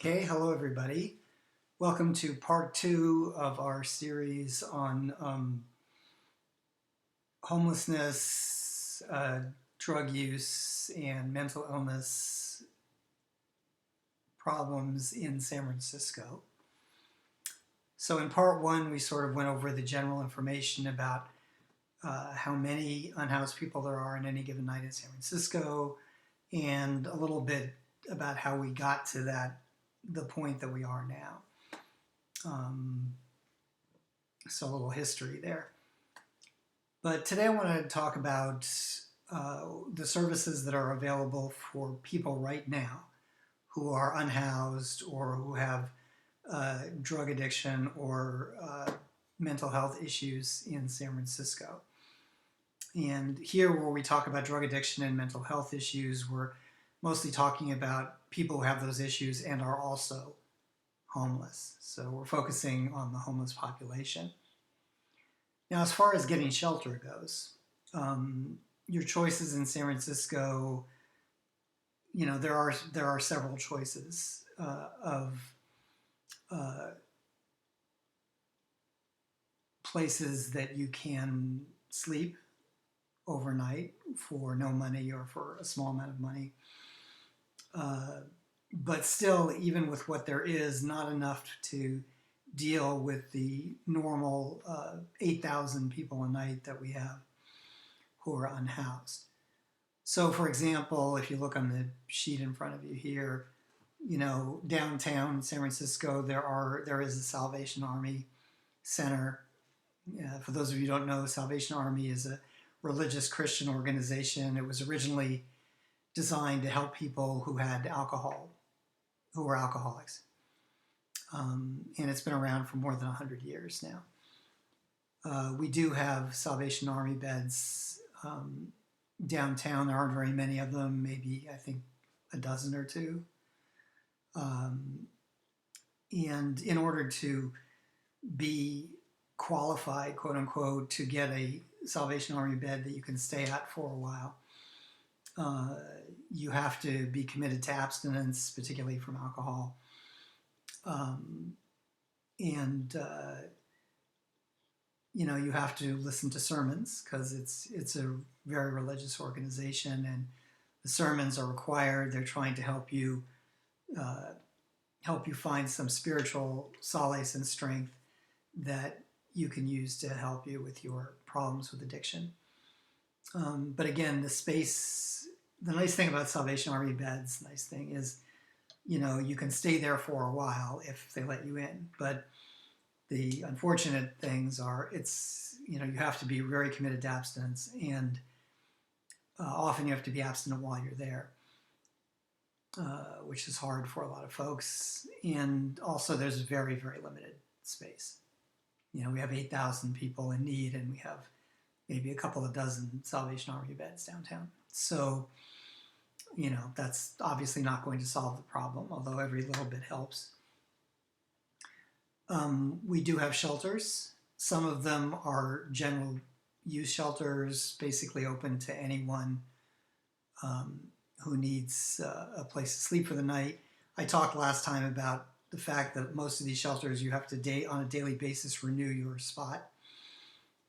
Okay, hello everybody. Welcome to part two of our series on homelessness, drug use, and mental illness problems in San Francisco. So in part one, we sort of went over the general information about how many unhoused people there are in any given night in San Francisco, and a little bit about how we got to the point that we are now. So a little history there. But today I want to talk about the services that are available for people right now who are unhoused or who have drug addiction or mental health issues in San Francisco. And here, where we talk about drug addiction and mental health issues, we're mostly talking about people who have those issues and are also homeless. So we're focusing on the homeless population. Now, as far as getting shelter goes, your choices in San Francisco, there are several choices of places that you can sleep overnight for no money or for a small amount of money. But still, even with what there is, not enough to deal with the normal 8,000 people a night that we have who are unhoused. So, for example, if you look on the sheet in front of you here, downtown San Francisco, there is a Salvation Army Center. For those of you who don't know, Salvation Army is a religious Christian organization. It was originally designed to help people who were alcoholics. And it's been around for more than 100 years now. We do have Salvation Army beds downtown. There aren't very many of them, maybe I think a dozen or two. And in order to be qualified, quote unquote, to get a Salvation Army bed that you can stay at for a while, you have to be committed to abstinence, particularly from alcohol. You have to listen to sermons because it's a very religious organization, and the sermons are required. They're trying to help you find some spiritual solace and strength that you can use to help you with your problems with addiction. But again, the nice thing about Salvation Army beds, the nice thing is, you can stay there for a while if they let you in. But the unfortunate things are, you have to be very committed to abstinence, and often you have to be abstinent while you're there, which is hard for a lot of folks. And also there's very, very limited space. We have 8,000 people in need, and we have maybe a couple of dozen Salvation Army beds downtown. So, that's obviously not going to solve the problem, although every little bit helps. We do have shelters. Some of them are general use shelters, basically open to anyone who needs a place to sleep for the night. I talked last time about the fact that most of these shelters, you have to on a daily basis renew your spot,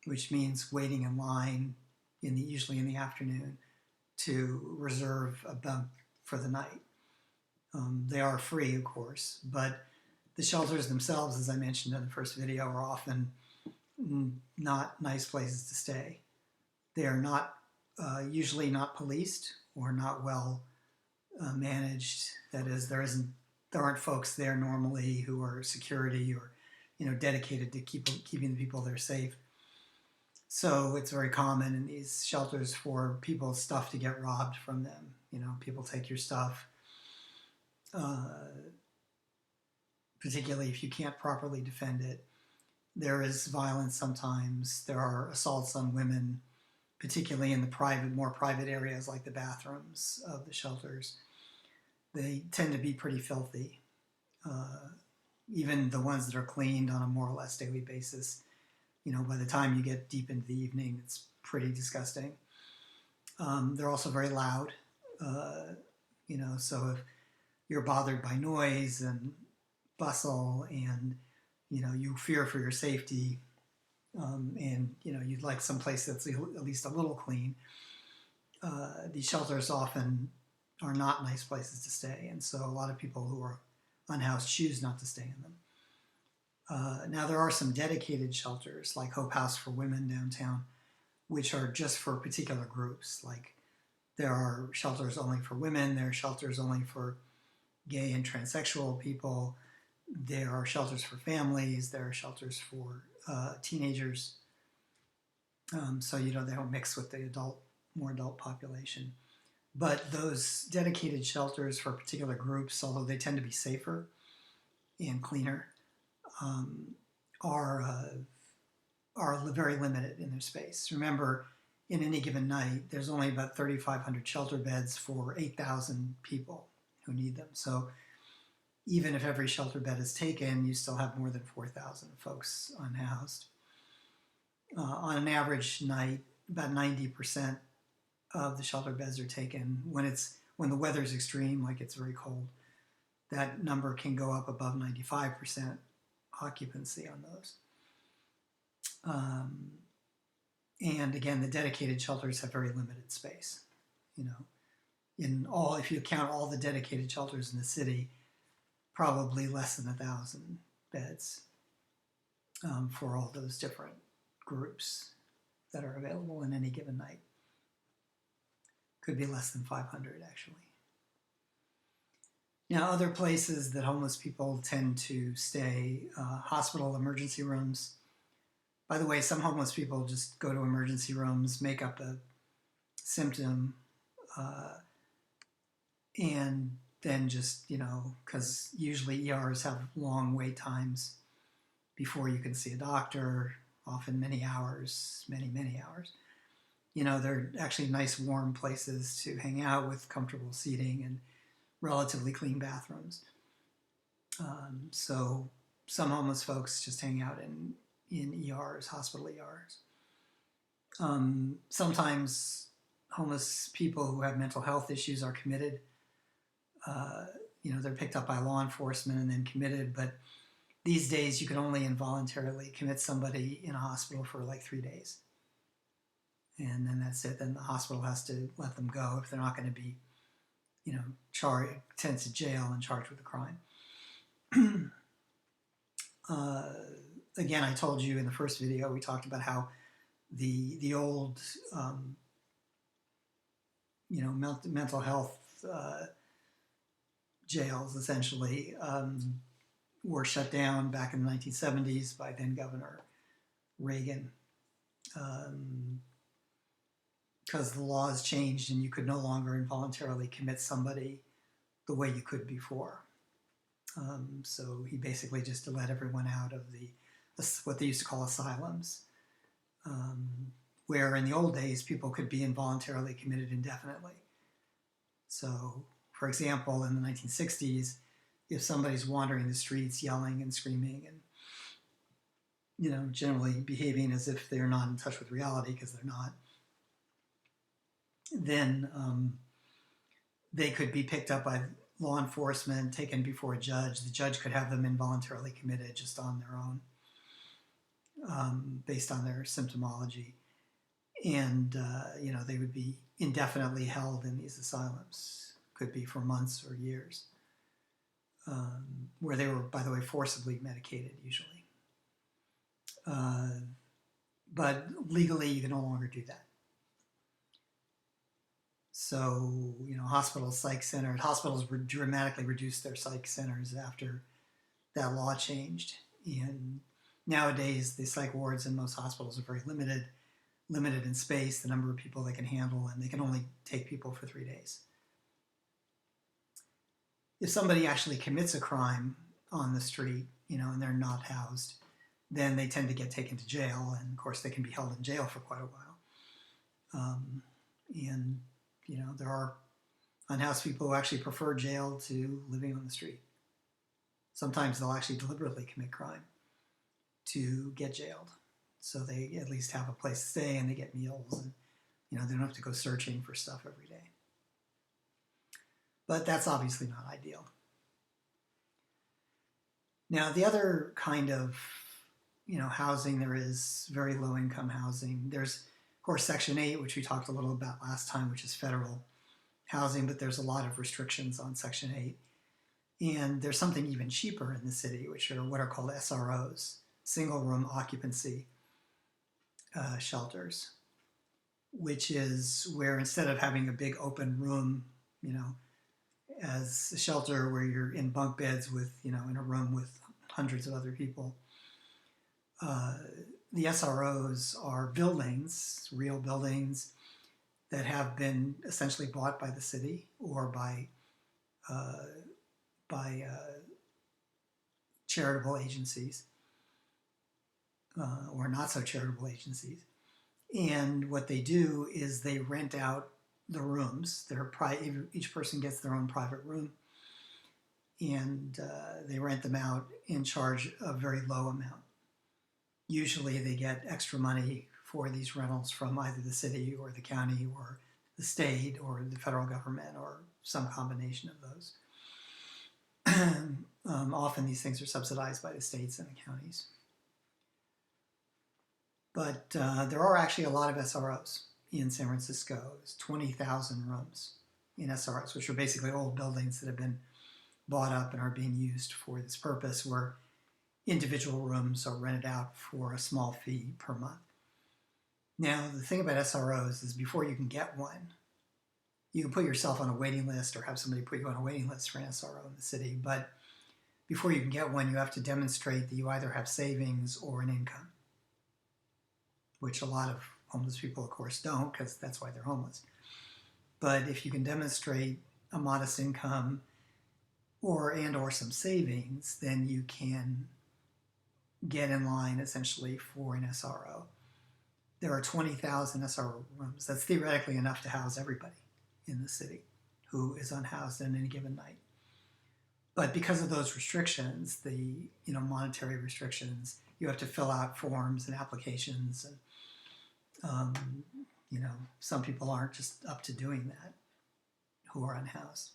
which means waiting in line usually in the afternoon to reserve a bunk for the night. They are free, of course, but the shelters themselves, as I mentioned in the first video, are often not nice places to stay. They are not usually not policed or not well managed. That is, there aren't folks there normally who are security or dedicated to keeping the people there safe. So it's very common in these shelters for people's stuff to get robbed from them. People take your stuff, particularly if you can't properly defend it. There is violence sometimes. There are assaults on women, particularly in the more private areas like the bathrooms of the shelters. They tend to be pretty filthy. Even the ones that are cleaned on a more or less daily basis, by the time you get deep into the evening, it's pretty disgusting. They're also very loud. So if you're bothered by noise and bustle, and you fear for your safety, and you'd like some place that's at least a little clean. These shelters often are not nice places to stay, and so a lot of people who are unhoused choose not to stay in them. Now there are some dedicated shelters like Hope House for Women downtown, which are just for particular groups. Like there are shelters only for women, there are shelters only for gay and transsexual people, there are shelters for families, there are shelters for teenagers. So they don't mix with the more adult population. But those dedicated shelters for particular groups, although they tend to be safer and cleaner, are very limited in their space. Remember, in any given night, there's only about 3,500 shelter beds for 8,000 people who need them. So even if every shelter bed is taken, you still have more than 4,000 folks unhoused. On an average night, about 90% of the shelter beds are taken. When the weather's extreme, like it's very cold, that number can go up above 95% occupancy on those. And again, the dedicated shelters have very limited space. If you count all the dedicated shelters in the city, probably less than 1,000 beds for all those different groups that are available in any given night. Could be less than 500 actually. Now, other places that homeless people tend to stay, hospital emergency rooms. By the way, some homeless people just go to emergency rooms, make up a symptom, and then just, because usually ERs have long wait times before you can see a doctor, often many hours, many hours. They're actually nice warm places to hang out with comfortable seating and relatively clean bathrooms. So some homeless folks just hang out in ERs, hospital ERs. Sometimes homeless people who have mental health issues are committed. They're picked up by law enforcement and then committed, but these days you can only involuntarily commit somebody in a hospital for like 3 days. And then that's it. Then the hospital has to let them go if they're not going to be, sent to jail and charged with a crime. Again, I told you in the first video, we talked about how the old, mental health jails essentially were shut down back in the 1970s by then Governor Reagan, because the laws changed and you could no longer involuntarily commit somebody the way you could before. So he basically just let everyone out of what they used to call asylums, where in the old days people could be involuntarily committed indefinitely. So, for example, in the 1960s, if somebody's wandering the streets yelling and screaming and generally behaving as if they're not in touch with reality, because they're not, then they could be picked up by law enforcement, taken before a judge. The judge could have them involuntarily committed just on their own, based on their symptomology. And, they would be indefinitely held in these asylums. Could be for months or years, where they were, by the way, forcibly medicated usually. But legally, you can no longer do that. So, hospitals dramatically reduced their psych centers after that law changed. And nowadays, the psych wards in most hospitals are very limited in space, the number of people they can handle, and they can only take people for 3 days. If somebody actually commits a crime on the street, and they're not housed, then they tend to get taken to jail, and of course they can be held in jail for quite a while. And there are unhoused people who actually prefer jail to living on the street. Sometimes they'll actually deliberately commit crime to get jailed, so they at least have a place to stay and they get meals, and they don't have to go searching for stuff every day. But that's obviously not ideal. Now, the other kind of housing there is very low income housing. There's, of course, Section 8, which we talked a little about last time, which is federal housing, but there's a lot of restrictions on Section 8. And there's something even cheaper in the city, which are what are called SROs, single room occupancy shelters, which is where instead of having a big open room, as a shelter where you're in bunk beds with, in a room with hundreds of other people, the SROs are buildings, real buildings that have been essentially bought by the city or by charitable agencies or not so charitable agencies. And what they do is they rent out the rooms. Each person gets their own private room, and they rent them out and charge a very low amount. Usually they get extra money for these rentals from either the city or the county or the state or the federal government or some combination of those. Often these things are subsidized by the states and the counties. But there are actually a lot of SROs in San Francisco. There's 20,000 rooms in SROs, which are basically old buildings that have been bought up and are being used for this purpose, where individual rooms are rented out for a small fee per month. Now, the thing about SROs is before you can get one, you can put yourself on a waiting list or have somebody put you on a waiting list for an SRO in the city. But before you can get one, you have to demonstrate that you either have savings or an income, which a lot of homeless people, of course, don't, because that's why they're homeless. But if you can demonstrate a modest income or some savings, then you can get in line essentially for an SRO. There are 20,000 SRO rooms. That's theoretically enough to house everybody in the city who is unhoused on any given night. But because of those restrictions, the monetary restrictions, you have to fill out forms and applications, and some people aren't just up to doing that who are unhoused.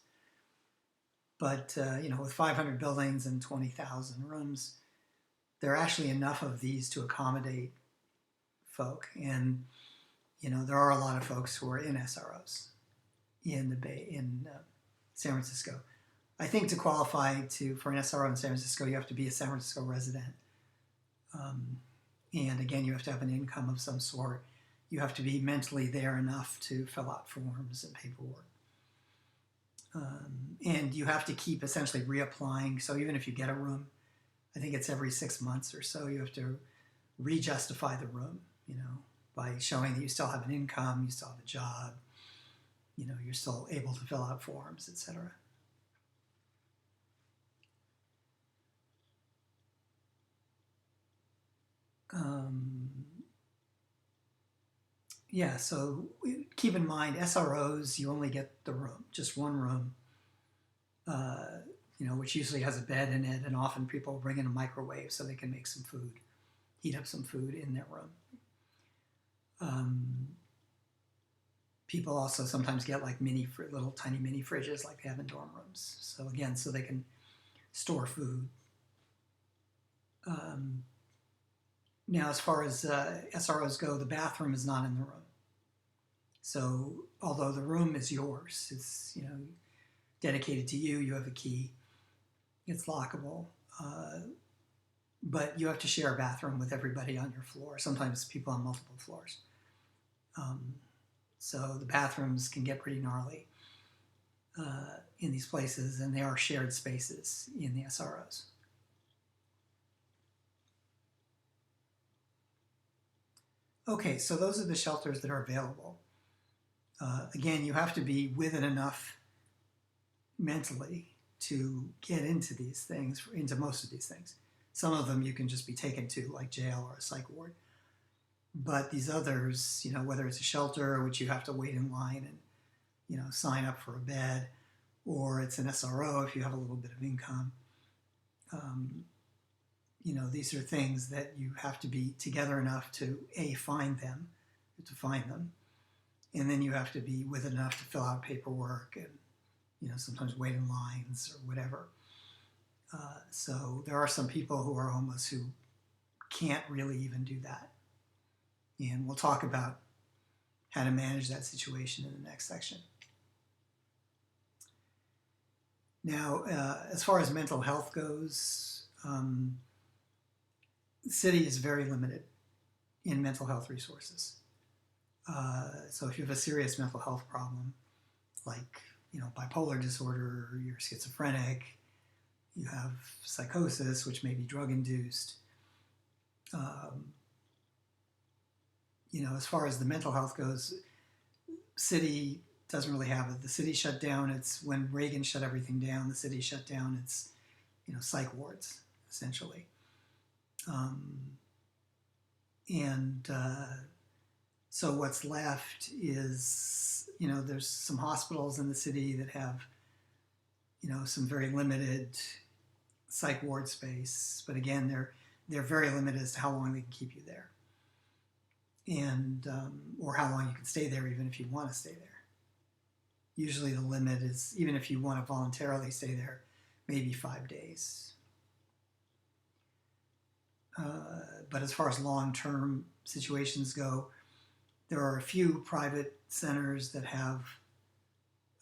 But with 500 buildings and 20,000 rooms, there are actually enough of these to accommodate folk. And there are a lot of folks who are in SROs in the Bay, in San Francisco. I think to qualify for an SRO in San Francisco, you have to be a San Francisco resident. And again, you have to have an income of some sort. You have to be mentally there enough to fill out forms and paperwork. And you have to keep essentially reapplying. So even if you get a room, I think it's every 6 months or so, you have to re-justify the room, by showing that you still have an income, you still have a job, you're still able to fill out forms, etc. So keep in mind, SROs, you only get the room, just one room, which usually has a bed in it, and often people bring in a microwave so they can make some food, heat up some food in their room. People also sometimes get like little tiny mini fridges like they have in dorm rooms. So again, so they can store food. Now, as far as SROs go, the bathroom is not in the room. So although the room is yours, it's dedicated to you, you have a key, it's lockable, but you have to share a bathroom with everybody on your floor, sometimes people on multiple floors. So the bathrooms can get pretty gnarly in these places, and they are shared spaces in the SROs. Okay, so those are the shelters that are available. Again, you have to be with it enough mentally to get into these things, into most of these things. Some of them you can just be taken to, like jail or a psych ward. But these others, whether it's a shelter, which you have to wait in line and, sign up for a bed, or it's an SRO if you have a little bit of income, these are things that you have to be together enough to, find them, and then you have to be with it enough to fill out paperwork and, sometimes wait in lines or whatever. So there are some people who are homeless who can't really even do that. And we'll talk about how to manage that situation in the next section. Now, as far as mental health goes, the city is very limited in mental health resources. So if you have a serious mental health problem, like bipolar disorder, you're schizophrenic, you have psychosis, which may be drug-induced. As far as the mental health goes, city doesn't really have it. The city shut down. It's when Reagan shut everything down. The city shut down. It's psych wards essentially, and so what's left is there's some hospitals in the city that have some very limited psych ward space, but again they're very limited as to how long they can keep you there, and or how long you can stay there even if you want to stay there. Usually the limit is, even if you want to voluntarily stay there, maybe 5 days. But as far as long-term situations go, there are a few private centers that have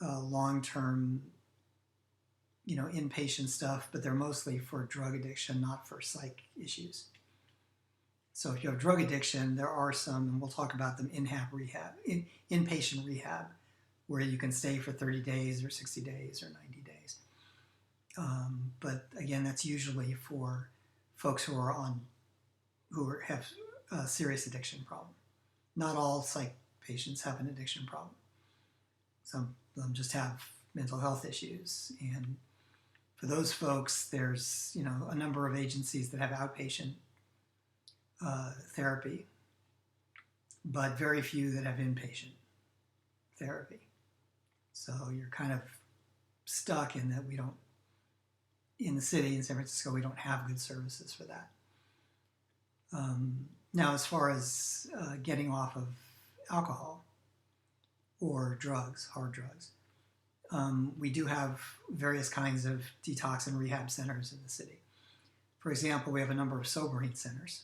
long-term, inpatient stuff, but they're mostly for drug addiction, not for psych issues. So if you have drug addiction, there are some, and we'll talk about them, inpatient rehab, where you can stay for 30 days or 60 days or 90 days. But again, that's usually for folks who have a serious addiction problem. Not all psych patients have an addiction problem. Some of them just have mental health issues. And for those folks, there's a number of agencies that have outpatient therapy, but very few that have inpatient therapy. So you're kind of stuck in that in the city, in San Francisco, we don't have good services for that. Now, as far as getting off of alcohol or drugs, hard drugs, we do have various kinds of detox and rehab centers in the city. For example, we have a number of sobering centers.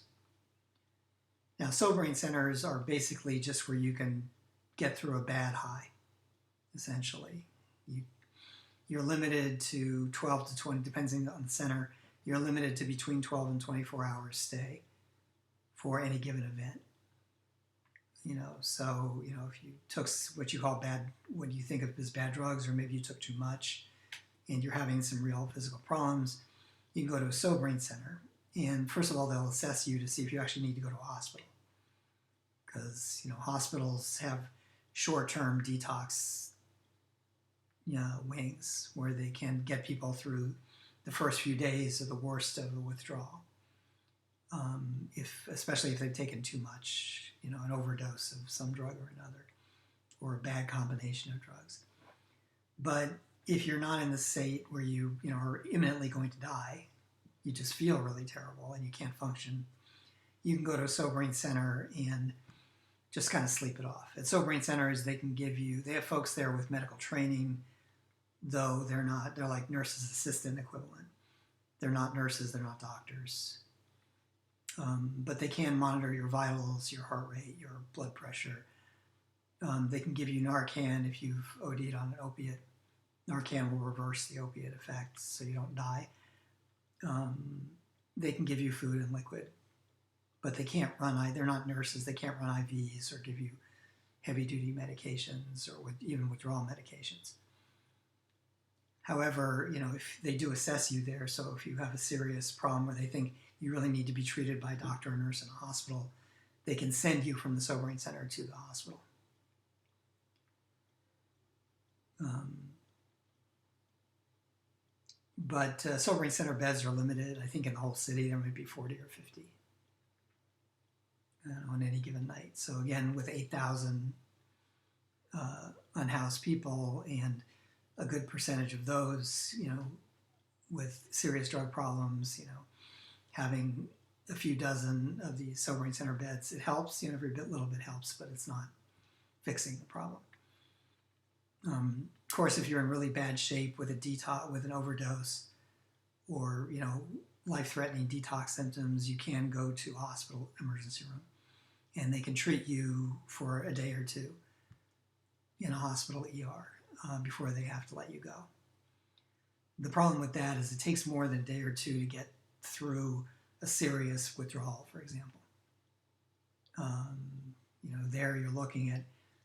Now, sobering centers are basically just where you can get through a bad high, essentially. You're limited to 12 to 20, depending on the center, you're limited to between 12 and 24 hours stay for any given event. So, if you took what you call what you think of as bad drugs, or maybe you took too much and you're having some real physical problems, you can go to a sobering center. And first of all, they'll assess you to see if you actually need to go to a hospital. Because, hospitals have short-term detox wings where they can get people through the first few days of the worst of the withdrawal. Especially if they've taken too much, an overdose of some drug or another, or a bad combination of drugs. But if you're not in the state where you are imminently going to die, you just feel really terrible and you can't function, you can go to a sobering center and just kind of sleep it off. At sobering centers, they have folks there with medical training, though they're like nurse's assistant equivalent. They're not nurses, they're not doctors. But they can monitor your vitals, your heart rate, your blood pressure. They can give you Narcan if you've OD'd on an opiate. Narcan will reverse the opiate effect so you don't die. They can give you food and liquid, but they can't they're not nurses, they can't run IVs or give you heavy-duty medications or even withdrawal medications. However, if they do assess you there, so if you have a serious problem where they think you really need to be treated by a doctor or nurse in a hospital, they can send you from the sobering center to the hospital. But sobering center beds are limited. I think in the whole city there might be 40 or 50 on any given night. So again, with 8,000 unhoused people, and a good percentage of those, with serious drug problems, having a few dozen of these sobering center beds, it helps. Every little bit helps, but it's not fixing the problem. Of course, if you're in really bad shape with an overdose, or life-threatening detox symptoms, you can go to a hospital emergency room, and they can treat you for a day or two in a hospital ER before they have to let you go. The problem with that is it takes more than a day or two to get through a serious withdrawal, for example. There you're looking at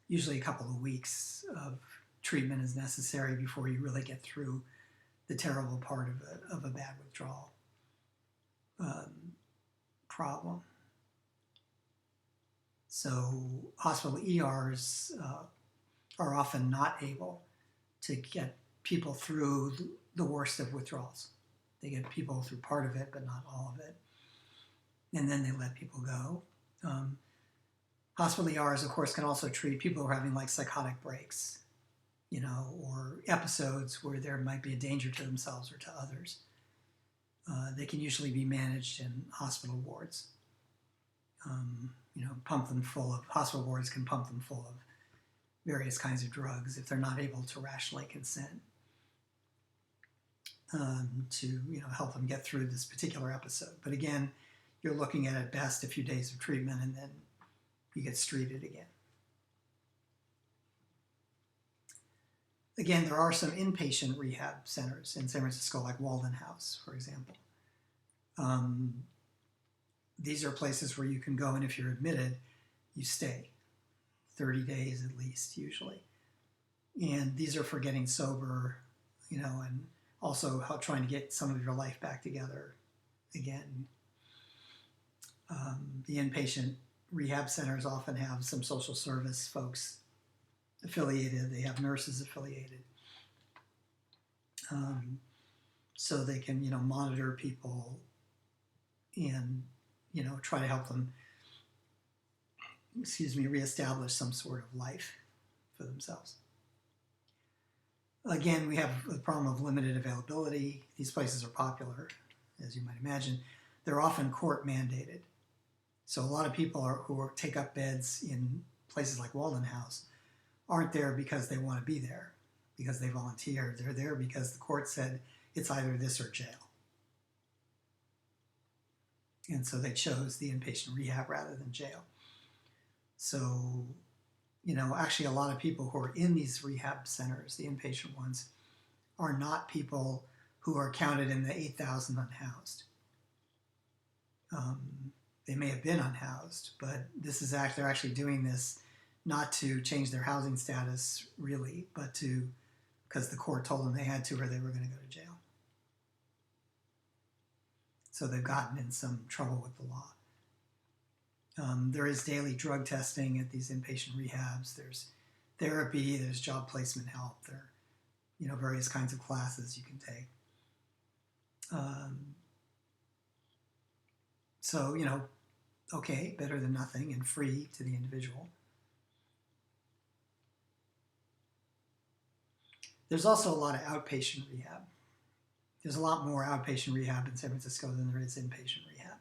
usually a couple of weeks of treatment is necessary before you really get through the terrible part of a bad withdrawal problem. So hospital ERs are often not able to get people through the worst of withdrawals. They get people through part of it, but not all of it. And then they let people go. Hospital ERs, of course, can also treat people who are having like psychotic breaks, or episodes where there might be a danger to themselves or to others. They can usually be managed in hospital wards. Hospital wards can pump them full of various kinds of drugs if they're not able to rationally consent to help them get through this particular episode. But again, you're looking at best a few days of treatment, and then you get streeted again. Again, there are some inpatient rehab centers in San Francisco, like Walden House, for example. These are places where you can go, and if you're admitted, you stay 30 days at least, usually. And these are for getting sober, and also trying to get some of your life back together again. The inpatient rehab centers often have some social service folks affiliated. They have nurses affiliated. So they can, monitor people and, try to help them, reestablish some sort of life for themselves. Again, we have the problem of limited availability. These places are popular, as you might imagine. They're often court mandated. So a lot of people who take up beds in places like Walden House aren't there because they want to be there, because they volunteered. They're there because the court said it's either this or jail. And so they chose the inpatient rehab rather than jail. So, actually a lot of people who are in these rehab centers, the inpatient ones, are not people who are counted in the 8,000 unhoused. They may have been unhoused, but they're actually doing this not to change their housing status, really, but because the court told them they had to or they were going to go to jail. So they've gotten in some trouble with the law. There is daily drug testing at these inpatient rehabs. There's therapy, there's job placement help, there are, various kinds of classes you can take. So, okay, better than nothing and free to the individual. There's also a lot of outpatient rehab. There's a lot more outpatient rehab in San Francisco than there is inpatient rehab.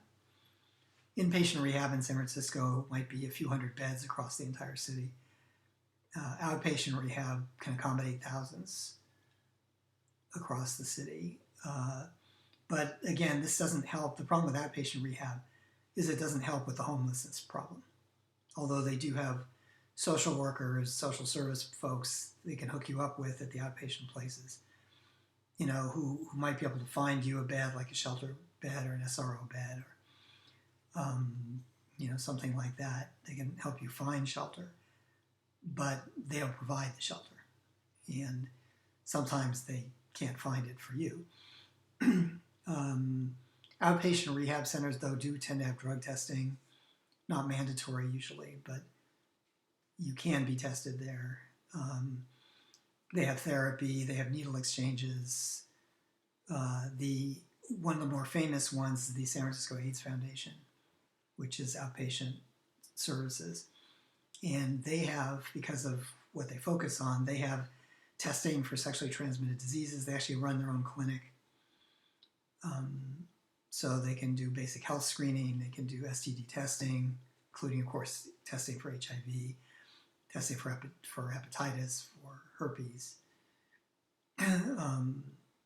Inpatient rehab in San Francisco might be a few hundred beds across the entire city. Outpatient rehab can accommodate thousands across the city. But again, this doesn't help. The problem with outpatient rehab is it doesn't help with the homelessness problem. Although they do have social workers, social service folks they can hook you up with at the outpatient places, who might be able to find you a bed, like a shelter bed or an SRO bed, or something like that. They can help you find shelter, but they don't provide the shelter, and sometimes they can't find it for you. Outpatient rehab centers, though, do tend to have drug testing, not mandatory usually, but you can be tested there. They have therapy, they have needle exchanges. One of the more famous ones is the San Francisco AIDS Foundation, which is outpatient services. And they have, because of what they focus on, they have testing for sexually transmitted diseases. They actually run their own clinic. So they can do basic health screening, they can do STD testing, including, of course, testing for HIV, testing for hepatitis, for herpes,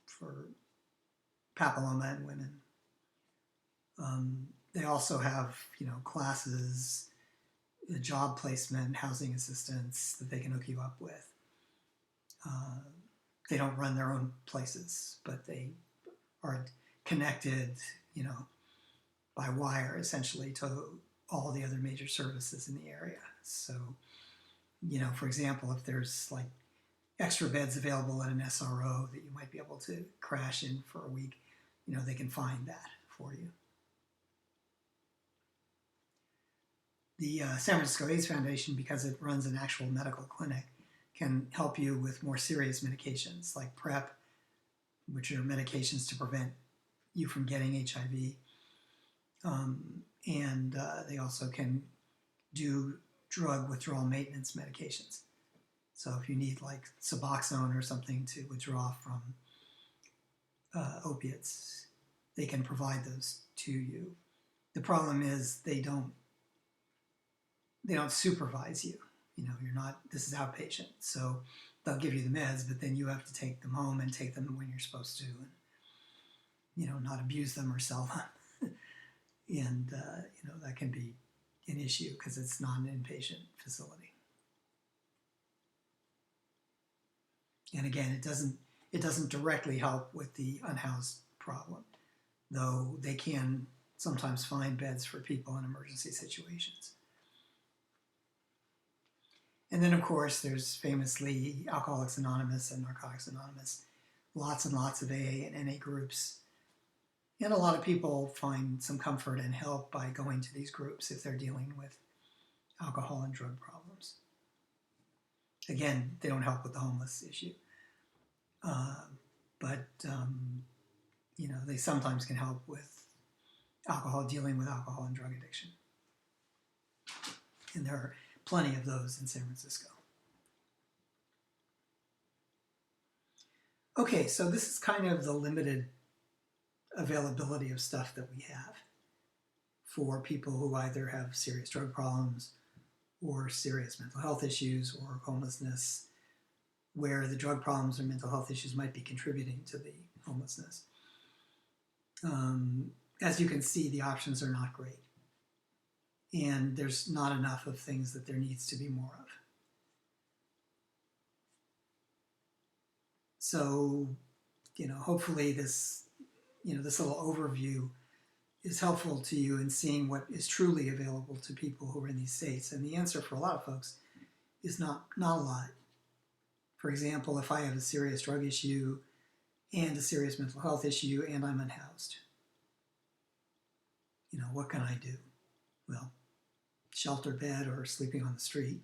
for papilloma in women. They also have, classes, job placement, housing assistance that they can hook you up with. They don't run their own places, but they are connected, by wire essentially to all the other major services in the area. So, for example, if there's like extra beds available at an SRO that you might be able to crash in for a week, they can find that for you. The San Francisco AIDS Foundation, because it runs an actual medical clinic, can help you with more serious medications like PrEP, which are medications to prevent you from getting HIV. And they also can do drug withdrawal maintenance medications. So if you need like Suboxone or something to withdraw from opiates, they can provide those to you. The problem is they don't supervise you. You're not, this is outpatient. So they'll give you the meds, but then you have to take them home and take them when you're supposed to, and, not abuse them or sell them. And, that can be an issue because it's not an inpatient facility. And again, it doesn't directly help with the unhoused problem, though they can sometimes find beds for people in emergency situations. And then, of course, there's famously Alcoholics Anonymous and Narcotics Anonymous, lots and lots of AA and NA groups. And a lot of people find some comfort and help by going to these groups if they're dealing with alcohol and drug problems. Again, they don't help with the homeless issue. But they sometimes can help with dealing with alcohol and drug addiction. And there are plenty of those in San Francisco. Okay, so this is kind of the limited availability of stuff that we have for people who either have serious drug problems or serious mental health issues or homelessness, where the drug problems or mental health issues might be contributing to the homelessness. As you can see, the options are not great. And there's not enough of things that there needs to be more of. So, hopefully this little overview is helpful to you in seeing what is truly available to people who are in these states. And the answer for a lot of folks is not a lot. For example, if I have a serious drug issue and a serious mental health issue and I'm unhoused, what can I do? Well, shelter bed or sleeping on the street.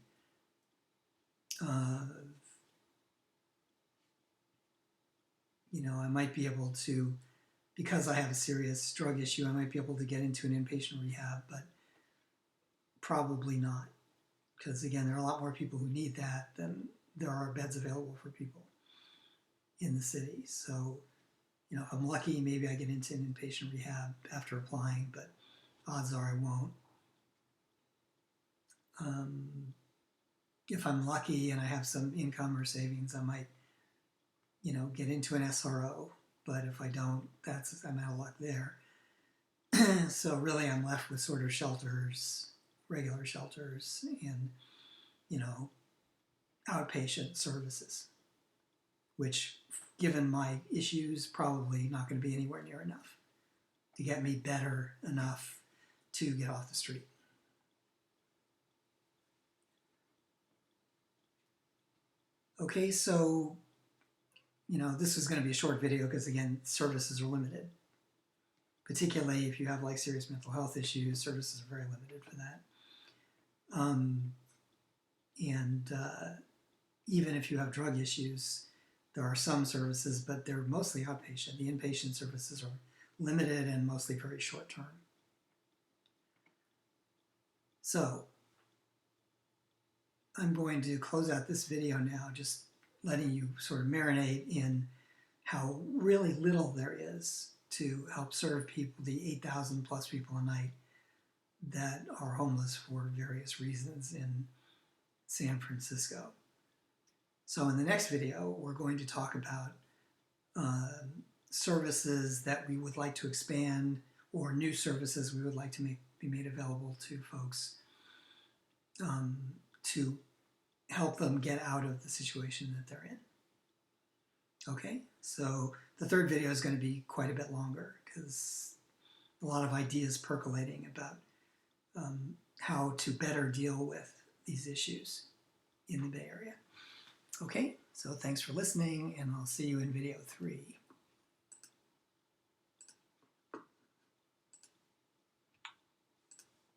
I might be able to, because I have a serious drug issue, I might be able to get into an inpatient rehab, but probably not. Because again, there are a lot more people who need that than there are beds available for people in the city. So, if I'm lucky, maybe I get into an inpatient rehab after applying, but odds are I won't. If I'm lucky and I have some income or savings, I might, get into an SRO. But if I don't, I'm out of luck there. So really I'm left with sort of shelters, regular shelters, and, outpatient services, which, given my issues, probably not going to be anywhere near enough to get me better enough to get off the street. Okay, so, this is going to be a short video because, again, services are limited. Particularly if you have like serious mental health issues, services are very limited for that. Even if you have drug issues, there are some services, but they're mostly outpatient. The inpatient services are limited and mostly very short term. So I'm going to close out this video now, just letting you sort of marinate in how really little there is to help serve people, the 8,000 plus people a night that are homeless for various reasons in San Francisco. So in the next video, we're going to talk about services that we would like to expand or new services we would like to be made available to folks to help them get out of the situation that they're in. Okay, so the third video is going to be quite a bit longer because a lot of ideas percolating about how to better deal with these issues in the Bay Area. Okay, so thanks for listening, and I'll see you in video 3.